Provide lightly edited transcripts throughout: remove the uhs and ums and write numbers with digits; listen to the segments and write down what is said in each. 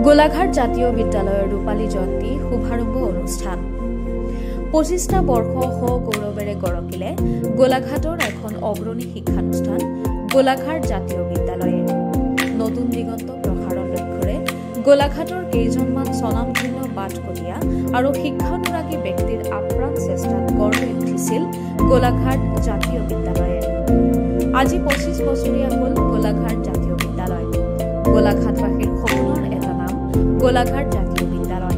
গোলাঘাট জাতীয় বিদ্যালয়ৰ ৰূপালী জয়ন্তী শুভাৰম্ভ অনুষ্ঠান ২৫টা বৰ্ষ গৌৰৱেৰে গৰকিলে গোলাঘাটৰ এখন অগ্ৰণী শিক্ষানুষ্ঠান গোলাঘাট জাতীয় বিদ্যালয়ে নতুন দিগন্ত প্ৰসাৰৰ লক্ষ্যৰে গোলাঘাটৰ কেইজনমান স্বনামধন্য বাটকটীয়া আৰু শিক্ষানুৰাগী ব্যক্তিৰ আপ্ৰাণ চেষ্টাত গঢ় লৈ উঠিছিল গোলাঘাট জাতীয় বিদ্যালয়ে আজি ২৫ বছৰীয়া হ'ল গোলাঘাট জাতীয় বিদ্যালয় গোলাঘাটবাসীৰ সপোনৰ এটা নাম গোলাঘাট জাতীয় বিদ্যালয়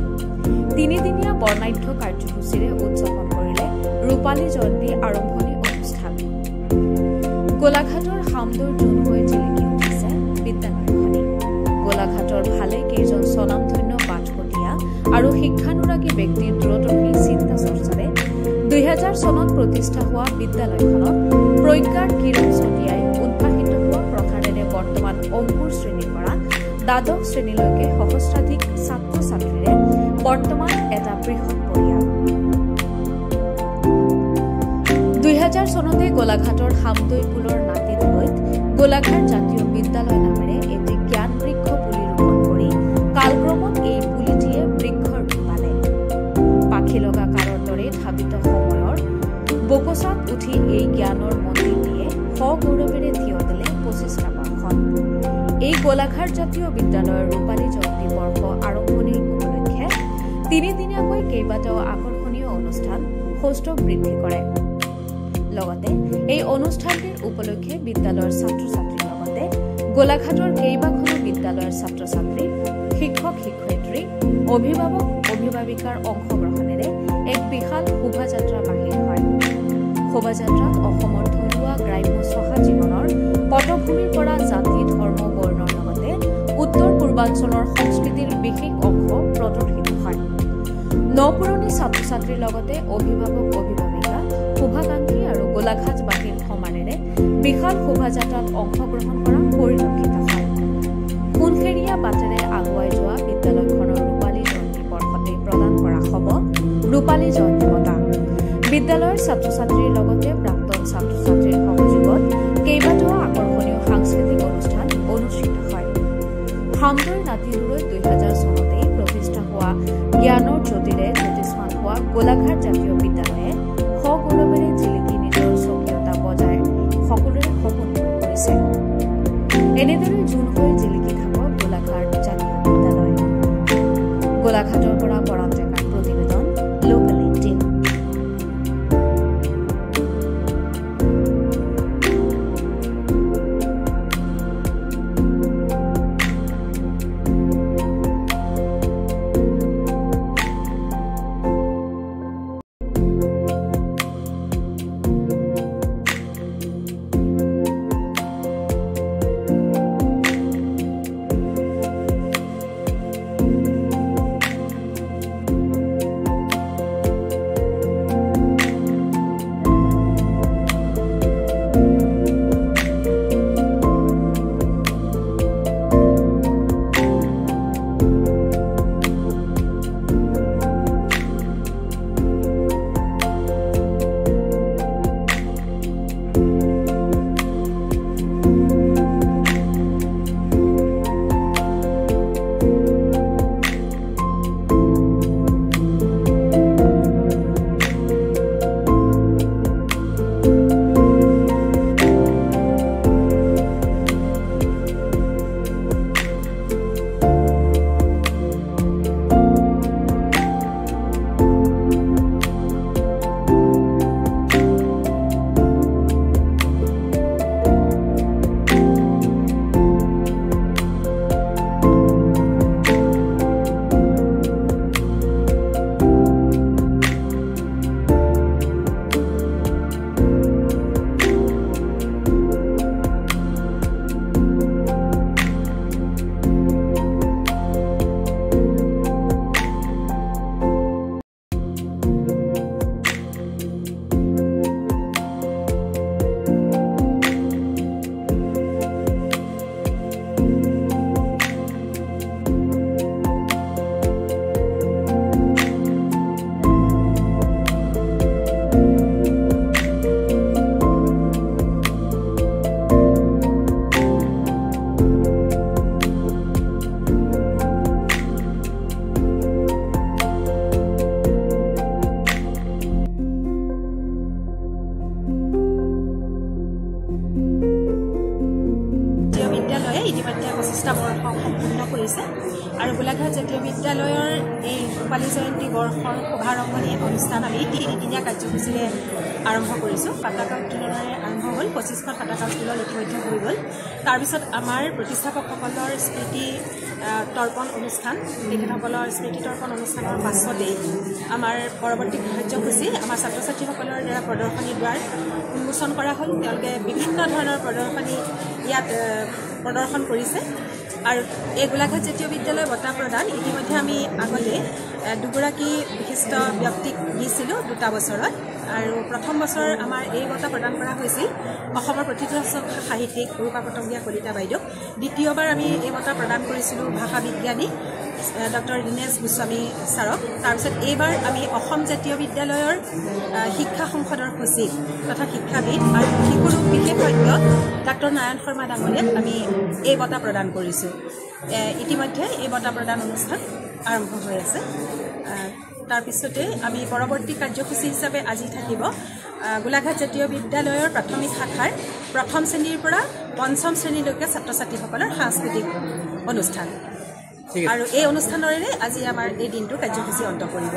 তিনিদিনীয়া বৰ্ণাঢ্য কাৰ্যসূচীৰে উদযাপন কৰিলে ৰূপালী জয়ন্তী আৰম্ভণি অনুষ্ঠান গোলাঘাটৰ হামদৈৰ জোন হৈ জিলিকি উঠিছে বিদ্যালয়খনি গোলাঘাটৰ ভালে কেইজন স্বনামধন্য বাটকটীয়া আৰু শিক্ষানুৰাগী ব্যক্তিৰ দূৰদৰ্শী চিন্তা চৰ্চাৰে ২০০০ চনত প্ৰতিষ্ঠা হোৱা বিদ্যালয়খনত প্ৰজ্ঞাৰ কিৰণ ছটিয়াই উদ্ভাসিত হোৱা প্ৰথাৰেৰে বৰ্তমান অংকুৰ শ্ৰেণীৰ পৰা দ্বাদশ শ্ৰেণীলৈকে সহস্ৰাধিক ছাত্ৰ ছাত্ৰীৰে বৰ্তমান এটা বৃহৎ পৰিয়াল ২০০০ চনতে গোলাঘাটৰ হামদৈ পুলৰ নাতিদৈত গোলাঘাট জাতীয় বিদ্যালয় নামেৰে এটি জ্ঞান বৃক্ষ পুলি ৰোপণ কৰি কালক্ৰমত এই পুলিটিয়ে বৃক্ষৰ ৰূপ পালে পাখি লগা কালৰ দৰে ধাবিত সময়ৰ বকচাত উঠি এই জ্ঞানৰ মন্দিৰটিয়ে সগৌৰৱেৰে থিয় দিলে ২৫টা বৰ্ষত এই গোলাঘাট জাতীয় বিদ্যালয়ৰ ৰূপালী জয়ন্তী বৰ্ষ আৰম্ভণিৰ উপলক্ষে তিনিদিনীয়াকৈ কেইবাটাও আকৰ্ষণীয় অনুষ্ঠান সৌষ্ঠৱ বৃদ্ধি কৰে লগতে এই অনুষ্ঠানটিৰ উপলক্ষে বিদ্যালয়ৰ ছাত্ৰ ছাত্ৰীৰ লগতে গোলাঘাটৰ কেইবাখনো বিদ্যালয়ৰ ছাত্ৰ ছাত্ৰী শিক্ষক শিক্ষয়িত্ৰী অভিভাৱক অভিভাৱিকাৰ অংশগ্ৰহণেৰে এক বিশাল শোভাযাত্ৰা বাহিৰ হয় শোভাযাত্ৰাত অসমৰ থলুৱা গ্ৰাম্য চহা জীৱনৰ পটভূমিৰ পৰা জাতি ধৰ্ম বৰ্ণৰ লগতে উত্তৰ পূৰ্বাঞ্চলৰ সংস্কৃতিৰ বিশেষ অংশ প্ৰদৰ্শিত হয় নপুৰণি ছাত্ৰ ছাত্ৰীৰ লগতে অভিভাৱক অভিভাৱিকা শুভাকাংক্ষী আৰু গোলাঘাটবাসীৰ সমানেৰে বিশাল শোভাযাত্ৰাত অংশগ্ৰহণ কৰা পৰিলক্ষিত হয় সোণখেৰীয়া বাটেৰে আগুৱাই যোৱা বিদ্যালয়খনৰ ৰূপালী জয়ন্তী বৰ্ষতে প্ৰদান কৰা হ'ব ৰূপালী জয়ন্তী বঁটা বিদ্যালয়ৰ ছাত্ৰ ছাত্ৰীৰ লগতে প্ৰাক্তন ছাত্ৰ ছাত্ৰীৰ সহযোগত কেইবাটাও আকৰ্ষণীয় সাংস্কৃতিক অনুষ্ঠান অনুষ্ঠিত হয় হামদৈৰ নাতিদৈত ২০০০ চনতেই প্ৰতিষ্ঠা হোৱা জ্ঞানৰ জ্যোতিৰে জ্যোতিষ্মান হোৱা গোলাঘাট জাতীয় বিদ্যালয়ে সগৌৰৱেৰে জিলিকি নিজৰ স্বকীয়তা বজাই সকলোৰে সপোন পূৰণ কৰিছে এনেদৰে জোন হৈ জিলিকি থাকক গোলাঘাট জাতীয় বিদ্যালয় গোলাঘাটৰ পৰা পৰান ডেকাৰ প্ৰতিবেদন লোকেল 18 Thank 25টা বৰ্ষ সম্পূৰ্ণ কৰিছে আৰু গোলাঘাট জাতীয় বিদ্যালয়ৰ এই ৰূপালী জয়ন্তী বৰ্ষৰ শুভাৰম্ভণি অনুষ্ঠান আমি 3দিনীয়া কাৰ্যসূচীৰে আৰম্ভ কৰিছোঁ। পতাকা উত্তোলনেৰে আৰম্ভ হ'ল, 25খন পতাকা উত্তোলন ইতিমধ্যে হৈ গ'ল। তাৰপিছত আমাৰ প্ৰতিষ্ঠাপকসকলৰ স্মৃতি তৰ্পণ অনুষ্ঠান, তেখেতসকলৰ স্মৃতি তৰ্পণ অনুষ্ঠানৰ পাছতেই আমাৰ পৰৱৰ্তী কাৰ্যসূচী আমাৰ ছাত্ৰ ছাত্ৰীসকলৰ দ্বাৰা প্ৰদৰ্শনী দ্বাৰ উন্মোচন কৰা হ'ল। তেওঁলোকে বিভিন্ন ধৰণৰ প্ৰদৰ্শনী ইয়াত প্ৰদৰ্শন কৰিছে আৰু এই গোলাঘাট জাতীয় বিদ্যালয় বঁটা প্ৰদান ইতিমধ্যে আমি আগতে দুগৰাকী বিশিষ্ট ব্যক্তিক দিছিলোঁ 2টা বছৰত, আৰু প্ৰথম বছৰ আমাৰ এই বঁটা প্ৰদান কৰা হৈছিল অসমৰ প্ৰতিষ্ঠিত সাহিত্যিক ৰূপা পটঙ্গীয়া কলিতা বাইদেউক। দ্বিতীয়বাৰ আমি এই বঁটা প্ৰদান কৰিছিলোঁ ভাষা বিজ্ঞানী ডক্টৰ দীনেশ গোস্বামী ছাৰক। তাৰপিছত এইবাৰ আমি অসম জাতীয় বিদ্যালয়ৰ শিক্ষা সংসদৰ সচিব তথা শিক্ষাবিদ আৰু শিশুৰোগ বিশেষজ্ঞ ডাক্তৰ নাৰায়ণ শৰ্মা ডাঙৰীয়াক আমি এই বঁটা প্ৰদান কৰিছোঁ। ইতিমধ্যে এই বঁটা প্ৰদান অনুষ্ঠান আৰম্ভ হৈ আছে। তাৰপিছতে আমি পৰৱৰ্তী কাৰ্যসূচী হিচাপে আজি থাকিব গোলাঘাট জাতীয় বিদ্যালয়ৰ প্ৰাথমিক শাখাৰ 1ম শ্ৰেণীৰ পৰা 5ম শ্ৰেণীলৈকে ছাত্ৰ ছাত্ৰীসকলৰ সাংস্কৃতিক অনুষ্ঠান, আৰু এই অনুষ্ঠানৰে আজি আমাৰ এই দিনটো কাৰ্যসূচী অন্ত পৰিব।